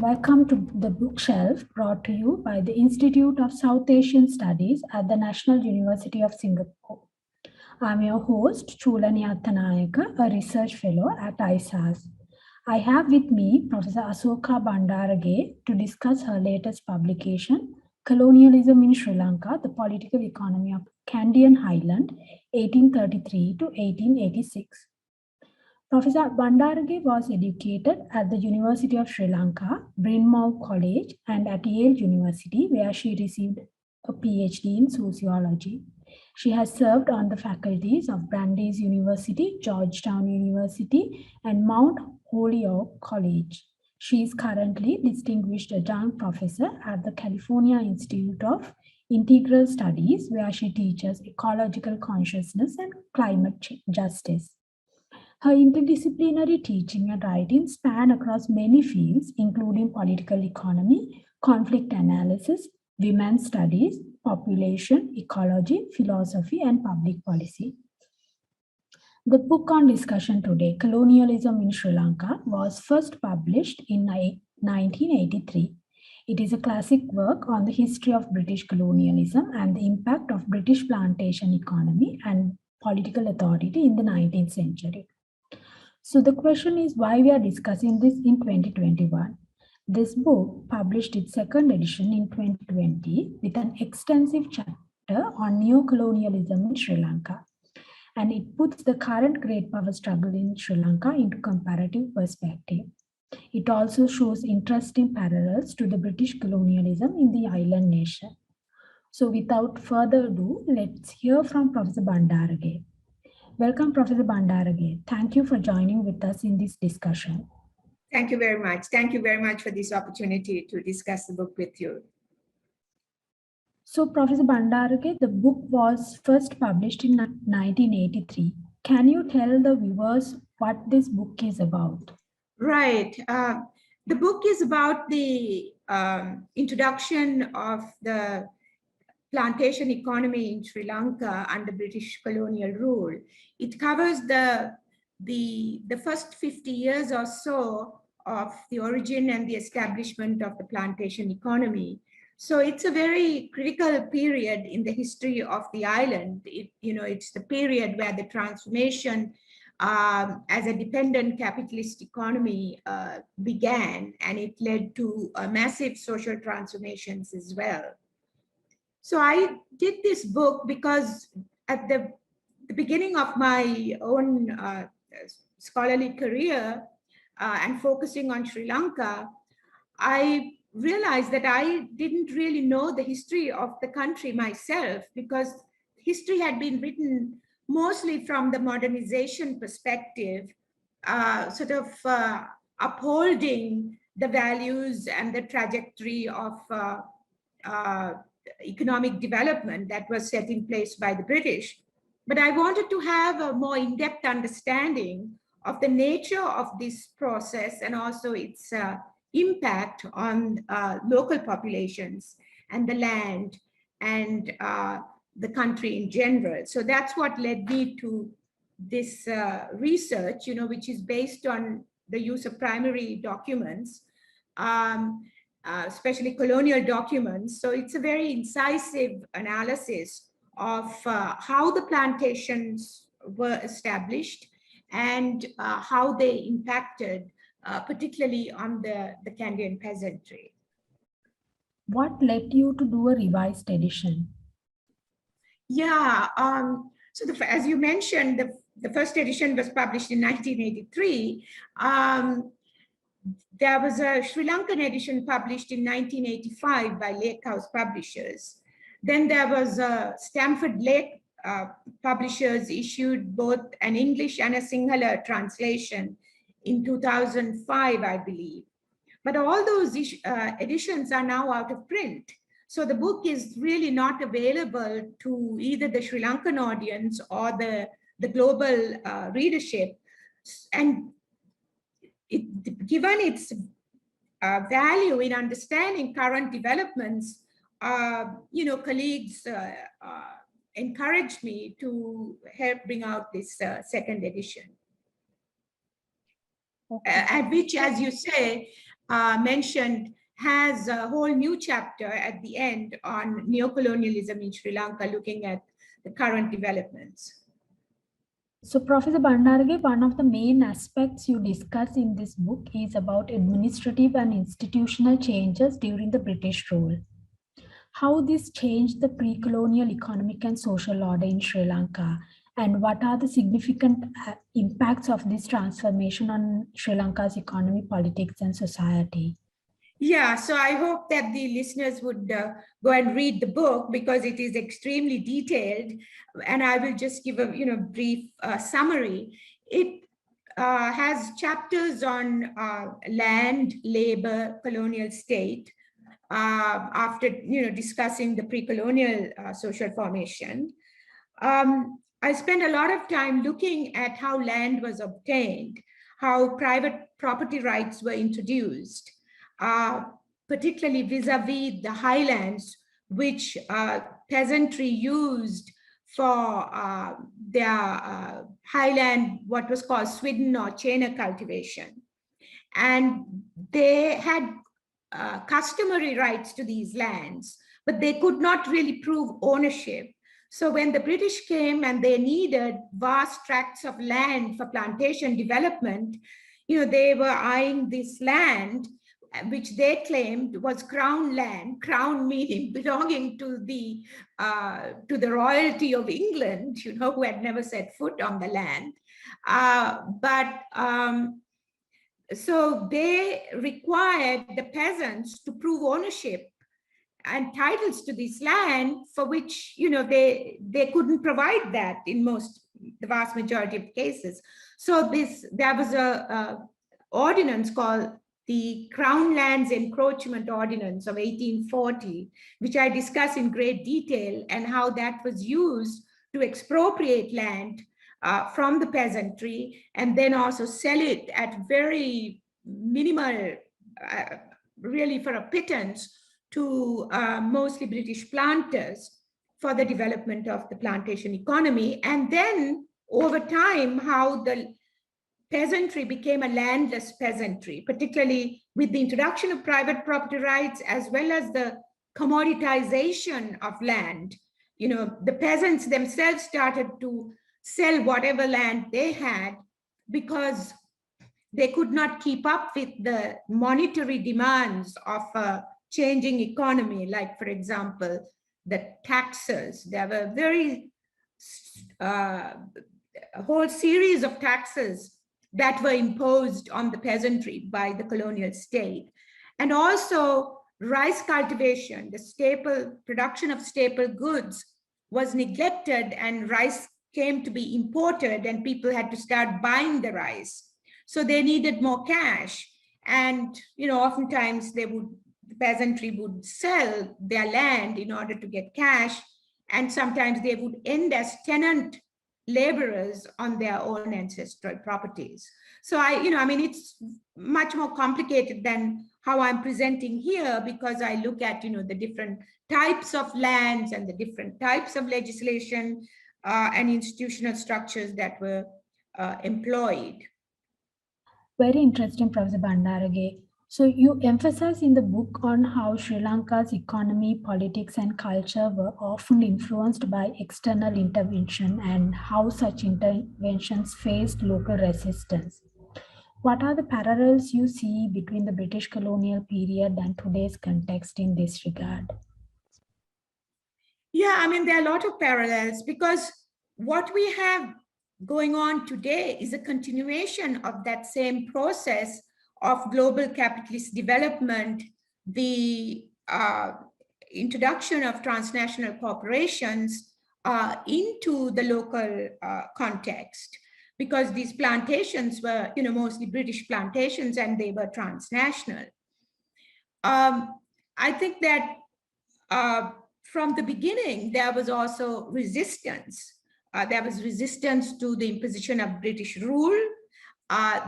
Welcome to The Bookshelf, brought to you by the Institute of South Asian Studies at the National University of Singapore. I'm your host, Chulani Athanayaka, a research fellow at ISAS. I have with me Professor Asoka Bandarage to discuss her latest publication, Colonialism in Sri Lanka, the Political Economy of Kandyan Highland, 1833 to 1886. Professor Bandarage was educated at the University of Sri Lanka, Bryn Mawr College, and at Yale University, where she received a PhD in sociology. She has served on the faculties of Brandeis University, Georgetown University, and Mount Holyoke College. She is currently Distinguished Adjunct Professor at the California Institute of Integral Studies, where she teaches ecological consciousness and climate justice. Her interdisciplinary teaching and writing span across many fields, including political economy, conflict analysis, women's studies, population, ecology, philosophy, and public policy. The book on discussion today, Colonialism in Sri Lanka, was first published in 1983. It is a classic work on the history of British colonialism and the impact of British plantation economy and political authority in the 19th century. So the question is why we are discussing this in 2021. This book published its second edition in 2020 with an extensive chapter on neo-colonialism in Sri Lanka. And it puts the current great power struggle in Sri Lanka into comparative perspective. It also shows interesting parallels to the British colonialism in the island nation. So without further ado, let's hear from Professor Bandarage. Welcome, Professor Bandarage. Thank you for joining with us in this discussion. Thank you very much. Thank you very much for this opportunity to discuss the book with you. So, Professor Bandarage, the book was first published in 1983. Can you tell the viewers what this book is about? Right. The book is about the introduction of the plantation economy in Sri Lanka under British colonial rule. It covers the first 50 years or so of the origin and the establishment of the plantation economy. So it's a very critical period in the history of the island. It's the period where the transformation as a dependent capitalist economy began, and it led to massive social transformations as well. So I did this book because at the beginning of my own scholarly career and focusing on Sri Lanka, I realized that I didn't really know the history of the country myself, because history had been written mostly from the modernization perspective, upholding the values and the trajectory of economic development that was set in place by the British. But I wanted to have a more in-depth understanding of the nature of this process and also its impact on local populations and the land and the country in general. So that's what led me to this research, which is based on the use of primary documents, especially colonial documents. So it's a very incisive analysis of how the plantations were established and how they impacted, particularly on the Kandyan peasantry. What led you to do a revised edition? Yeah, so as you mentioned, the first edition was published in 1983. There was a Sri Lankan edition published in 1985 by Lake House Publishers. Then there was a Stamford Lake Publishers issued both an English and a Sinhala translation in 2005, I believe. But all those editions are now out of print. So the book is really not available to either the Sri Lankan audience or the global readership. And given its value in understanding current developments, colleagues encouraged me to help bring out this second edition. Okay. At which, as you say, mentioned has a whole new chapter at the end on neocolonialism in Sri Lanka, looking at the current developments. So, Professor Bandarage, one of the main aspects you discuss in this book is about administrative and institutional changes during the British rule. How this changed the pre-colonial economic and social order in Sri Lanka, and what are the significant impacts of this transformation on Sri Lanka's economy, politics, and society? Yeah, so I hope that the listeners would go and read the book because it is extremely detailed, and I will just give a brief summary. It has chapters on land, labor, colonial state, after discussing the pre-colonial social formation. I spent a lot of time looking at how land was obtained, how private property rights were introduced, particularly vis-a-vis the highlands, which peasantry used for their highland, what was called Swidden or Chainer cultivation. And they had customary rights to these lands, but they could not really prove ownership. So when the British came and they needed vast tracts of land for plantation development, they were eyeing this land, which they claimed was crown land, crown meaning belonging to the royalty of England, who had never set foot on the land. So they required the peasants to prove ownership and titles to this land, for which they couldn't provide that in the vast majority of cases. So there was a ordinance called the Crown Lands Encroachment Ordinance of 1840, which I discuss in great detail, and how that was used to expropriate land from the peasantry and then also sell it at very minimal, really for a pittance, to mostly British planters for the development of the plantation economy. And then over time, how the peasantry became a landless peasantry, particularly with the introduction of private property rights, as well as the commoditization of land. The peasants themselves started to sell whatever land they had because they could not keep up with the monetary demands of a changing economy. Like, for example, the taxes. There were a whole series of taxes that were imposed on the peasantry by the colonial state. And also rice cultivation, the staple production of staple goods, was neglected, and rice came to be imported, and people had to start buying the rice. So they needed more cash. And oftentimes the peasantry would sell their land in order to get cash. And sometimes they would end as tenant laborers on their own ancestral properties. So it's much more complicated than how I'm presenting here, because I look at, the different types of lands and the different types of legislation and institutional structures that were employed. Very interesting, Professor Bandarage. So you emphasize in the book on how Sri Lanka's economy, politics, and culture were often influenced by external intervention and how such interventions faced local resistance. What are the parallels you see between the British colonial period and today's context in this regard? Yeah, there are a lot of parallels, because what we have going on today is a continuation of that same process of global capitalist development, the introduction of transnational corporations into the local context, because these plantations were, mostly British plantations, and they were transnational. I think that from the beginning, there was also resistance. There was resistance to the imposition of British rule.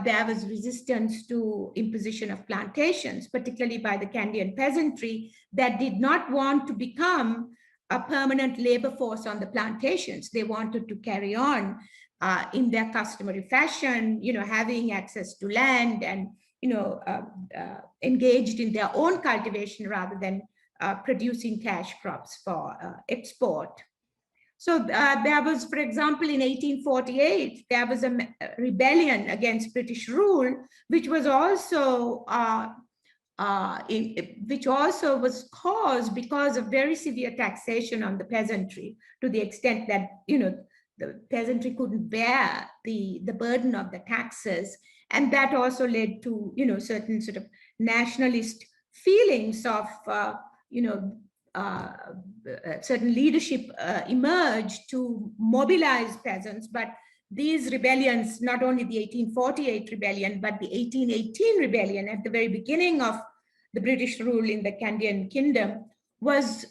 There was resistance to imposition of plantations, particularly by the Kandyan peasantry, that did not want to become a permanent labor force on the plantations. They wanted to carry on in their customary fashion, having access to land and engaged in their own cultivation rather than producing cash crops for export. So there was, for example, in 1848, there was a rebellion against British rule, which was also was caused because of very severe taxation on the peasantry, to the extent that the peasantry couldn't bear the burden of the taxes, and that also led to certain sort of nationalist feelings of certain leadership emerged to mobilize peasants. But these rebellions, not only the 1848 rebellion, but the 1818 rebellion at the very beginning of the British rule in the Kandyan Kingdom, was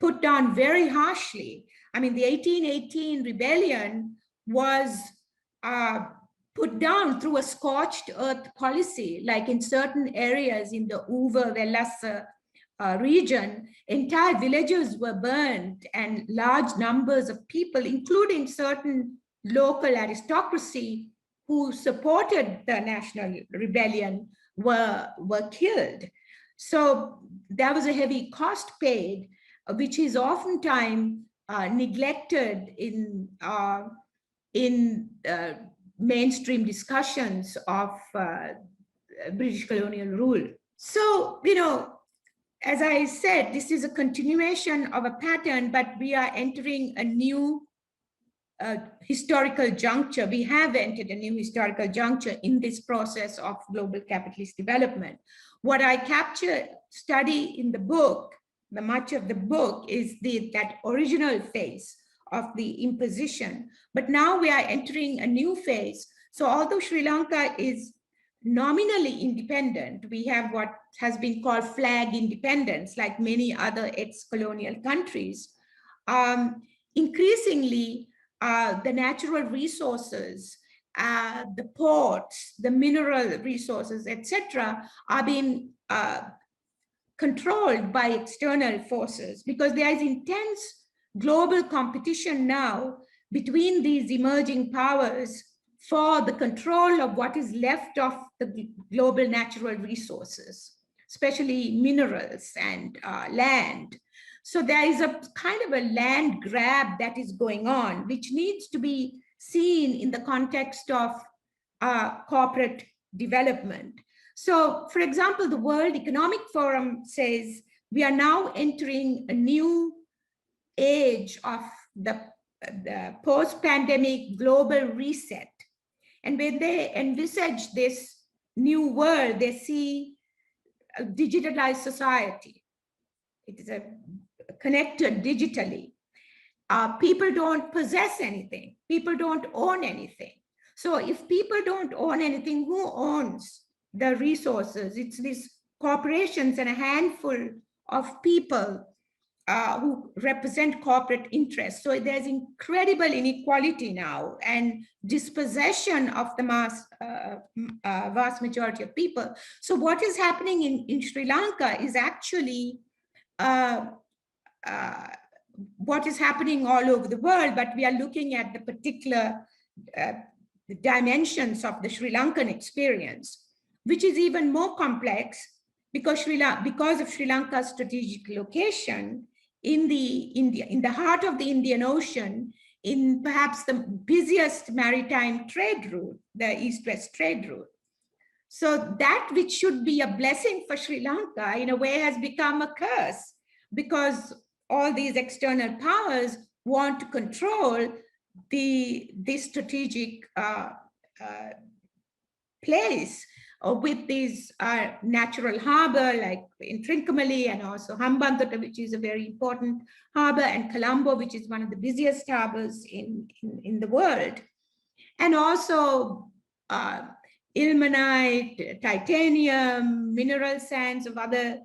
put down very harshly. I mean, the 1818 rebellion was put down through a scorched earth policy, like in certain areas in the Uva Velasa region, entire villages were burned and large numbers of people, including certain local aristocracy who supported the national rebellion, were killed. So there was a heavy cost paid, which is oftentimes neglected in mainstream discussions of British colonial rule. So, as I said, this is a continuation of a pattern, but we are entering a new historical juncture. We have entered a new historical juncture in this process of global capitalist development. What I study in the book, the much of the book, is that original phase of the imposition. But now we are entering a new phase. So although Sri Lanka is nominally independent, we have what has been called flag independence, like many other ex-colonial countries. Increasingly, the natural resources, the ports, the mineral resources, etc., are being controlled by external forces, because there is intense global competition now between these emerging powers for the control of what is left of the global natural resources, especially minerals and land. So there is a kind of a land grab that is going on, which needs to be seen in the context of corporate development. So, for example, the World Economic Forum says we are now entering a new age of the post-pandemic global reset. And when they envisage this new world, they see a digitalized society. It is connected digitally. People don't possess anything. People don't own anything. So if people don't own anything, who owns the resources? It's these corporations and a handful of people who represent corporate interests. So there's incredible inequality now and dispossession of the vast majority of people. So what is happening in Sri Lanka is actually what is happening all over the world, but we are looking at the particular dimensions of the Sri Lankan experience, which is even more complex because of Sri Lanka's strategic location in the heart of the Indian Ocean, in perhaps the busiest maritime trade route, the East-West trade route. So that which should be a blessing for Sri Lanka, in a way, has become a curse, because all these external powers want to control the strategic place with these natural harbor, like in Trincomalee, and also Hambantota, which is a very important harbor, and Colombo, which is one of the busiest harbors in the world. And also ilmenite, titanium, mineral sands of other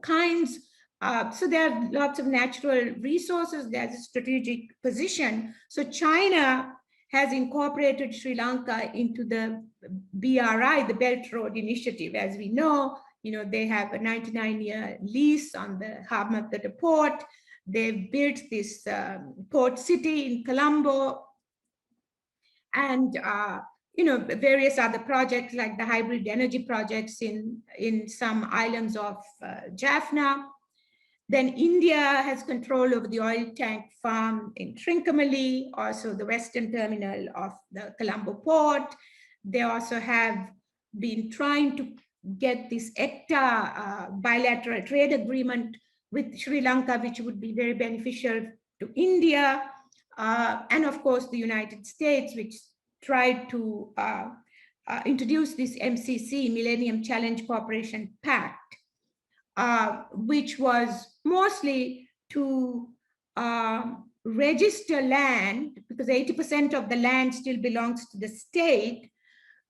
kinds. So there are lots of natural resources. There's a strategic position. So China has incorporated Sri Lanka into the BRI, the Belt Road Initiative. As we know, they have a 99-year lease on the Hambantota port. They've built this port city in Colombo. And various other projects like the hybrid energy projects in some islands of Jaffna. Then India has control over the oil tank farm in Trincomalee, also the western terminal of the Colombo port. They also have been trying to get this ECTA bilateral trade agreement with Sri Lanka, which would be very beneficial to India. And of course, the United States, which tried to introduce this MCC, Millennium Challenge Cooperation Pact, which was mostly to register land, because 80% of the land still belongs to the state,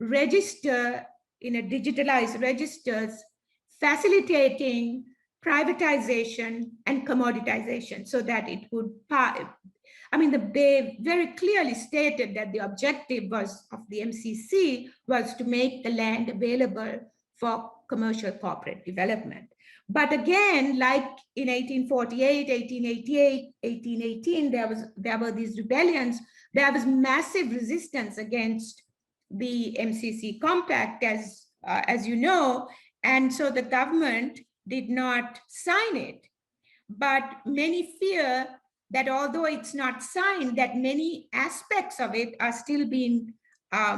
register in a digitalized registers, facilitating privatization and commoditization so that it would, they very clearly stated that the objective of the MCC was to make the land available for commercial corporate development. But again, like in 1848, 1888, 1818, there were these rebellions. There was massive resistance against the MCC compact, as you know, and so the government did not sign it. But many fear that although it's not signed, that many aspects of it are still being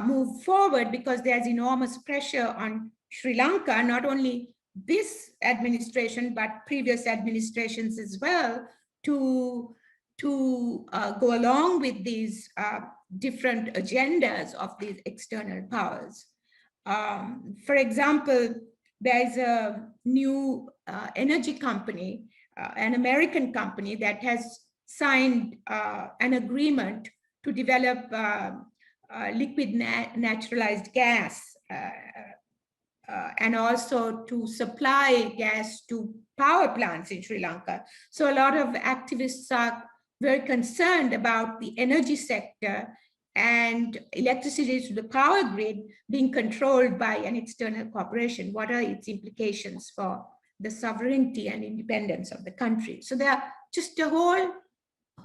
moved forward because there's enormous pressure on Sri Lanka, not only this administration, but previous administrations as well, to go along with these different agendas of these external powers. For example, there's a new energy company, an American company that has signed an agreement to develop liquid naturalized gas and also to supply gas to power plants in Sri Lanka. So a lot of activists are very concerned about the energy sector and electricity to the power grid being controlled by an external corporation. What are its implications for the sovereignty and independence of the country? So there are just a whole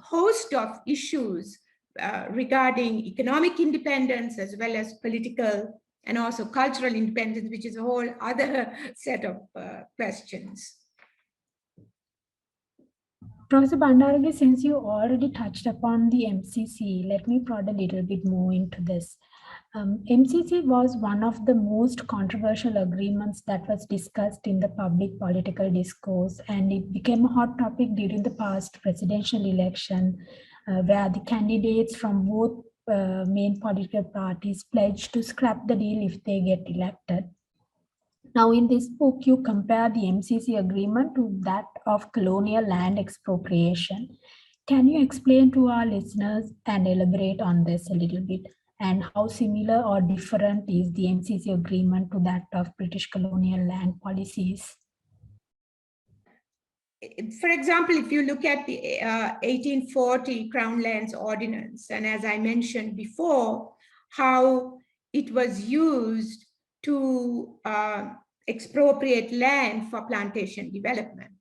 host of issues regarding economic independence as well as political and also cultural independence, which is a whole other set of questions. Professor Bandarage, since you already touched upon the MCC, let me prod a little bit more into this. MCC was one of the most controversial agreements that was discussed in the public political discourse, and it became a hot topic during the past presidential election, where the candidates from both main political parties pledged to scrap the deal if they get elected. Now, in this book, you compare the MCC agreement to that of colonial land expropriation. Can you explain to our listeners and elaborate on this a little bit, and how similar or different is the MCC agreement to that of British colonial land policies? For example, if you look at the 1840 Crown Lands Ordinance, and as I mentioned before, how it was used to expropriate land for plantation development.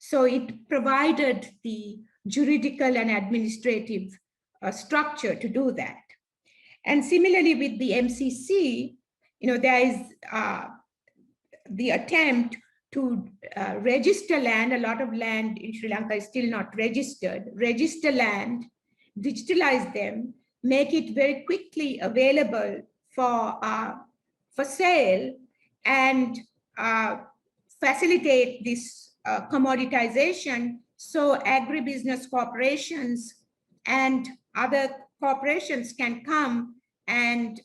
So it provided the juridical and administrative structure to do that. And similarly with the MCC, there is the attempt to register land. A lot of land in Sri Lanka is still not registered. Register land, digitalize them, make it very quickly available for sale, and facilitate this commoditization so agribusiness corporations and other corporations can come and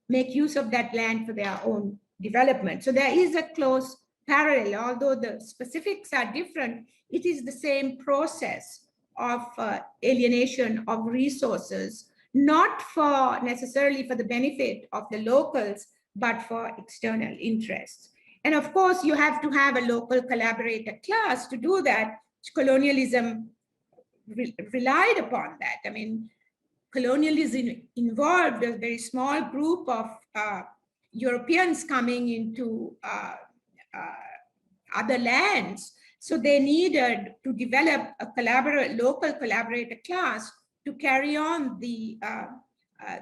make use of that land for their own development. So there is a close parallel, although the specifics are different, it is the same process of alienation of resources, not necessarily for the benefit of the locals, but for external interests. And of course, you have to have a local collaborator class to do that. Colonialism relied upon that. I mean, colonialism involved a very small group of Europeans coming into other lands. So they needed to develop a local collaborator class to carry on the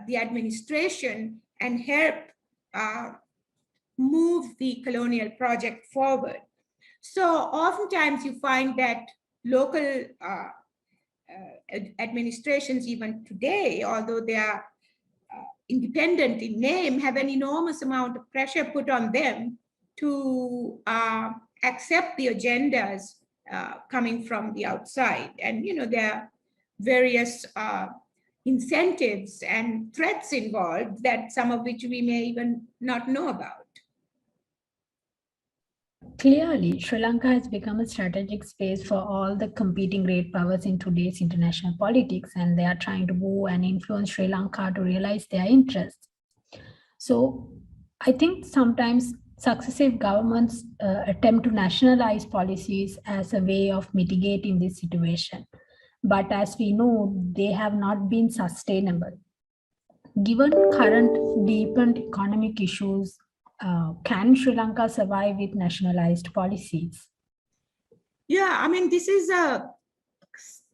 the administration and help move the colonial project forward. So oftentimes you find that local administrations, even today, although they are independent in name, have an enormous amount of pressure put on them to accept the agendas coming from the outside. And, you know, there are various incentives and threats involved, that some of which we may even not know about. Clearly, Sri Lanka has become a strategic space for all the competing great powers in today's international politics, and they are trying to woo and influence Sri Lanka to realize their interests. So, I think sometimes successive governments attempt to nationalize policies as a way of mitigating this situation. But as we know, they have not been sustainable. Given current deepened economic issues, can Sri Lanka survive with nationalized policies? Yeah, I mean, this is a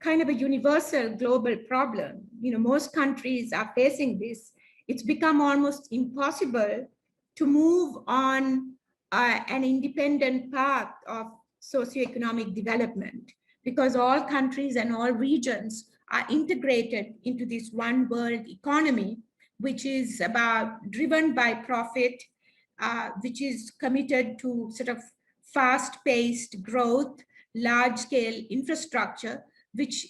kind of a universal global problem. You know, most countries are facing this. It's become almost impossible to move on an independent path of socioeconomic development, because all countries and all regions are integrated into this one world economy, which is driven by profit, which is committed to sort of fast-paced growth, large-scale infrastructure, which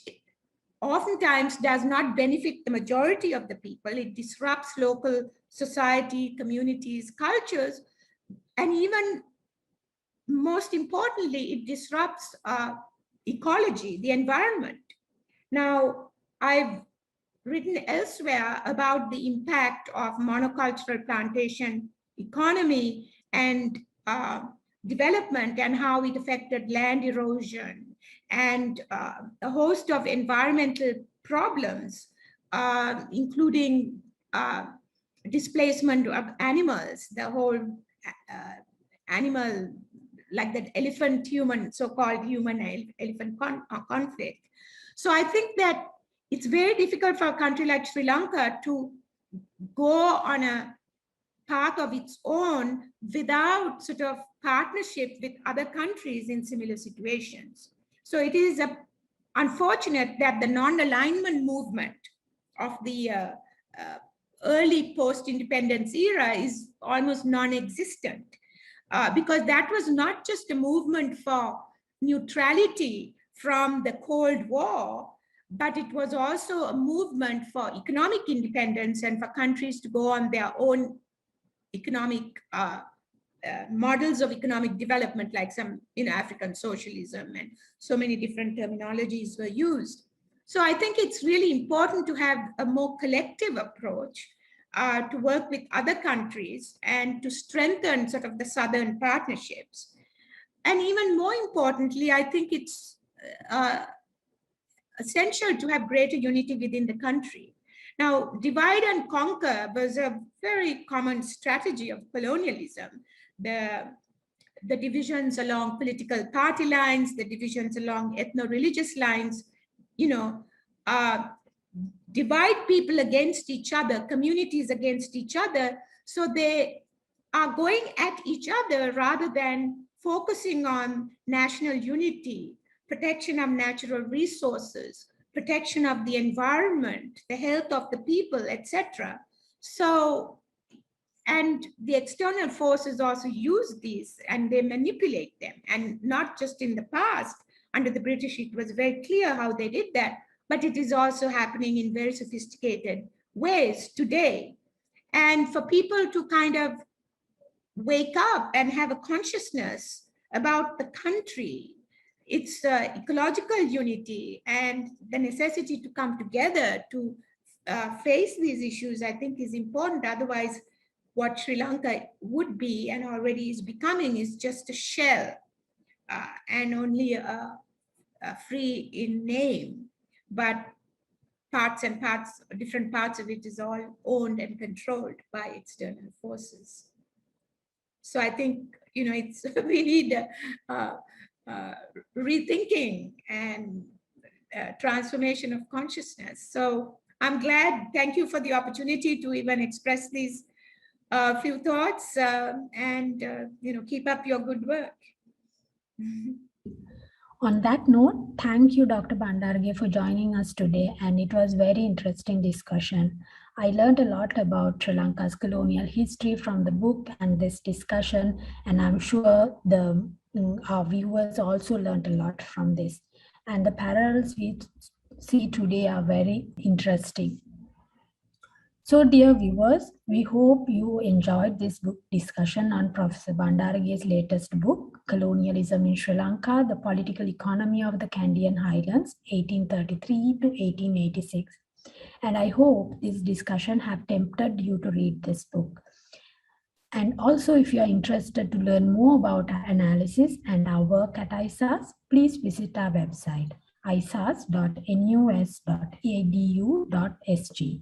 oftentimes does not benefit the majority of the people. It disrupts local society, communities, cultures, and even most importantly, it disrupts ecology, the environment. Now, I've written elsewhere about the impact of monocultural plantation economy and development, and how it affected land erosion and a host of environmental problems, including displacement of animals, the whole animal, like that elephant-human, so-called human-elephant conflict. So I think that it's very difficult for a country like Sri Lanka to go on a path of its own without sort of partnership with other countries in similar situations. So it is unfortunate that the non-alignment movement of the early post-independence era is almost non-existent, because that was not just a movement for neutrality from the Cold War, but it was also a movement for economic independence and for countries to go on their own economic models of economic development, like some in African socialism, and so many different terminologies were used. So I think it's really important to have a more collective approach to work with other countries and to strengthen sort of the Southern partnerships. And even more importantly, I think it's essential to have greater unity within the country. Now, divide and conquer was a very common strategy of colonialism. The divisions along political party lines, the divisions along ethno-religious lines, you know, divide people against each other, communities against each other, so they are going at each other rather than focusing on national unity, protection of natural resources, protection of the environment, the health of the people, etc. So, and the external forces also use these and they manipulate them. And not just in the past, under the British, it was very clear how they did that, but it is also happening in very sophisticated ways today. And for people to kind of wake up and have a consciousness about the country, its ecological unity, and the necessity to come together to face these issues, I think is important. Otherwise, what Sri Lanka would be and already is becoming is just a shell and only a free in name, but different parts of it is all owned and controlled by external forces. So I think, you know, it's we need rethinking and transformation of consciousness. So I'm glad. Thank you for the opportunity to even express these few thoughts and keep up your good work. On that note, thank you, Dr. Bandarge, for joining us today, and it was very interesting discussion. I learned a lot about Sri Lanka's colonial history from the book and this discussion, and I'm sure our viewers also learned a lot from this. And the parallels we see today are very interesting. So, dear viewers, we hope you enjoyed this book discussion on Professor Bandarge's latest book, Colonialism in Sri Lanka, The Political Economy of the Kandyan Highlands, 1833 to 1886. And I hope this discussion have tempted you to read this book. And also, if you are interested to learn more about our analysis and our work at ISAS, please visit our website, isas.nus.edu.sg.